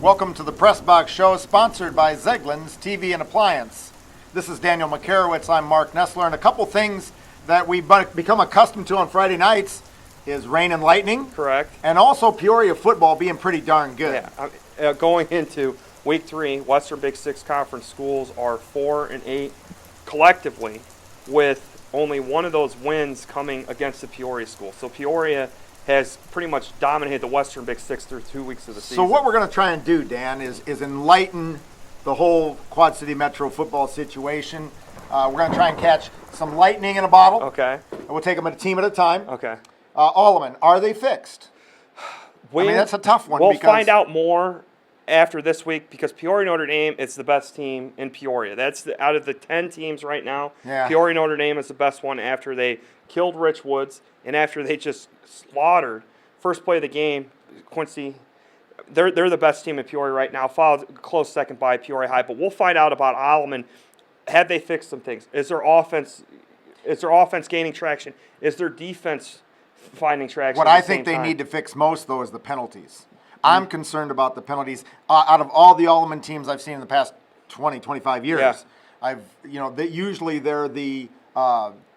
Welcome to the Press Box Show, sponsored by Zeglin's TV and Appliance. This is Daniel Makarewicz. I'm Marc Nesseler, and a couple things that we've become accustomed to on Friday nights is rain and lightning. Correct. And also Peoria football being pretty darn good. Yeah. Going into Week 3, Western Big Six Conference schools are 4-8 collectively, with only one of those wins coming against the Peoria school. So Peoria has pretty much dominated the Western Big Six through 2 weeks of the season. So what we're going to try and do, Dan, is enlighten the whole Quad City Metro football situation. We're going to try and catch some lightning in a bottle. Okay. And we'll take them a team at a time. Okay. Alleman, are they fixed? I mean, that's a tough one. We'll find out more after this week, because Peoria Notre Dame is the best team in Peoria. That's out of the 10 teams right now. Yeah. Peoria Notre Dame is the best one after they killed Rich Woods and after they just slaughtered first play of the game. Quincy, they're the best team in Peoria right now, followed close second by Peoria High. But we'll find out about Alleman. Have they fixed some things? Is their offense gaining traction? Is their defense finding traction? What I think they need to fix most, though, is the penalties. I'm concerned about the penalties. Out of all the Alleman teams I've seen in the past 20, 25 years, usually they're the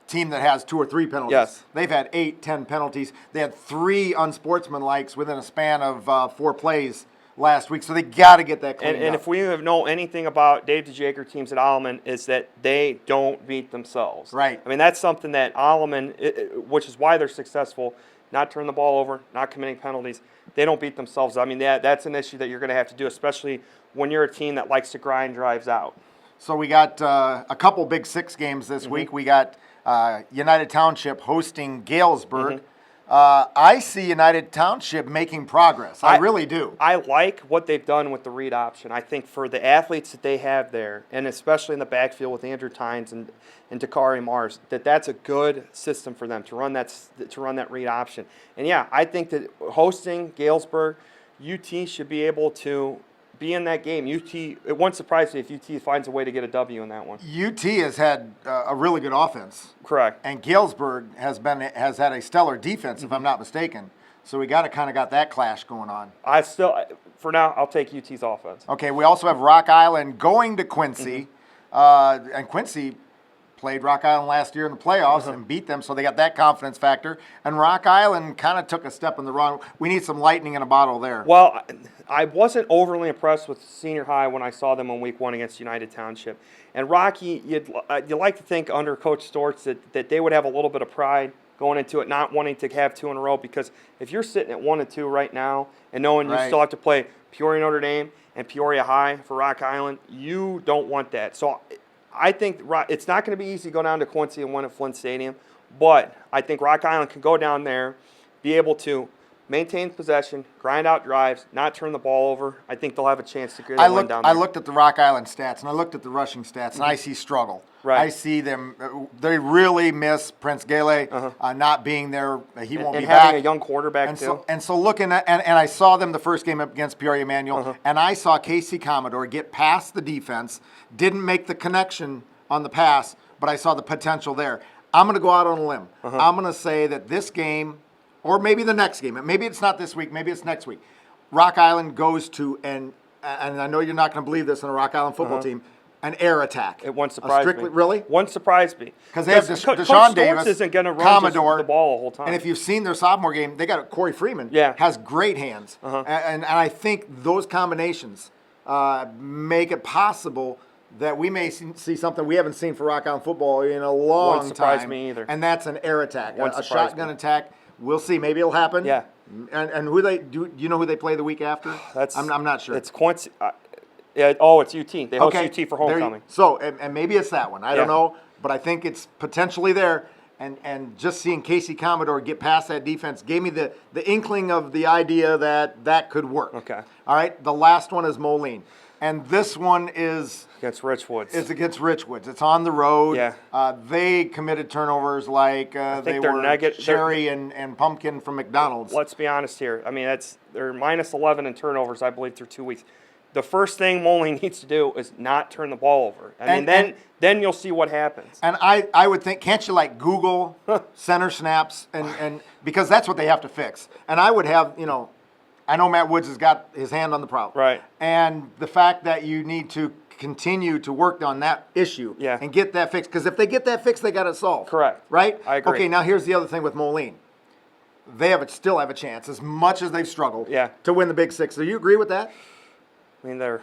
team that has 2 or 3 penalties. Yes. They've had 8, 10 penalties. They had 3 unsportsmanlikes within a span of 4 plays last week, so they got to get that cleaned up. And if we know anything about Dave DeJager teams at Alleman, is that they don't beat themselves. Right. I mean, that's something that Alleman, which is why they're successful, not turning the ball over, not committing penalties. They don't beat themselves. I mean, that's an issue that you're going to have to do, especially when you're a team that likes to grind drives out. So we got a couple Big Six games this week. We got United Township hosting Galesburg. I see United Township making progress. I really do. I like what they've done with the read option. I think for the athletes that they have there, and especially in the backfield with Andrew Tynes and Dakari Mars, that's a good system for them to run that read option. And yeah, I think that hosting Galesburg, UT should be able to be in that game. It won't surprise me if UT finds a way to get a W in that one. UT has had a really good offense. Correct. And Galesburg has had a stellar defense, if I'm not mistaken. So we got that clash going on. For now, I'll take UT's offense. Okay, we also have Rock Island going to Quincy. And Quincy played Rock Island last year in the playoffs and beat them, so they got that confidence factor. And Rock Island kind of took a step in the wrong. We need some lightning in a bottle there. Well, I wasn't overly impressed with Senior High when I saw them in Week 1 against United Township. And Rocky, you'd like to think under Coach Stortz that they would have a little bit of pride going into it, not wanting to have 2 in a row, because if you're sitting at 1-2 right now and knowing you still have to play Peoria Notre Dame and Peoria High for Rock Island, you don't want that. So I think it's not going to be easy to go down to Quincy and win at Flint Stadium, but I think Rock Island can go down there, be able to maintain possession, grind out drives, not turn the ball over. I think they'll have a chance to get a win down there. I looked at the Rock Island stats, and I looked at the rushing stats, and I see struggle. Right. I see them. They really miss Prince Gale not being there. He won't be back. And having a young quarterback, too. So looking at, and I saw them the first game up against Peoria Manual, and I saw Casey Commodore get past the defense, didn't make the connection on the pass, but I saw the potential there. I'm going to go out on a limb. I'm going to say that this game, or maybe the next game, maybe it's not this week, maybe it's next week, Rock Island goes to, and I know you're not going to believe this in a Rock Island football team, an air attack. It won't surprise me. Really? Won't surprise me. Because they have Deshaun Davis, isn't going to run Commodore, the ball the whole time. And if you've seen their sophomore game, they got Corey Freeman. Yeah. Has great hands. And I think those combinations make it possible that we may see something we haven't seen for Rock Island football in a long time. Won't surprise me either. And that's an air attack, a shotgun attack. We'll see. Maybe it'll happen. Yeah. And who they do you know who they play the week after? I'm not sure. It's Quincy. It's UT. They host UT for homecoming. And maybe it's that one. I don't know, but I think it's potentially there. And just seeing Casey Commodore get past that defense gave me the inkling of the idea that could work. Okay. All right. The last one is Moline. And this one is against Rich Woods. It's against Rich Woods. It's on the road. Yeah. They committed turnovers like they were cherry and pumpkin from McDonald's. Let's be honest here. I mean, they're minus 11 in turnovers, I believe, through 2 weeks. The first thing Moline needs to do is not turn the ball over. Then you'll see what happens. And I would think, can't you Google center snaps and because that's what they have to fix. And I would have, I know Matt Woods has got his hand on the problem. Right. And the fact that you need to continue to work on that issue and get that fixed. Because if they get that fixed, they got it solved. Correct. Right? I agree. Okay, now here's the other thing with Moline. They still have a chance, as much as they've struggled, to win the Big Six. Do you agree with that? I mean,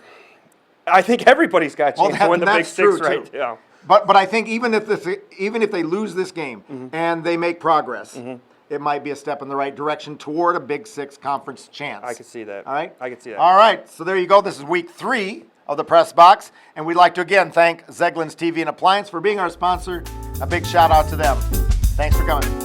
I think everybody's got a chance to win the Big Six, right? Too. Yeah. But I think even if they lose this game and they make progress, it might be a step in the right direction toward a Big Six conference chance. I can see that. All right? I can see that. All right. So there you go. This is week 3 of the Press Box. And we'd like to again thank Zeglin's TV and Appliance for being our sponsor. A big shout out to them. Thanks for coming.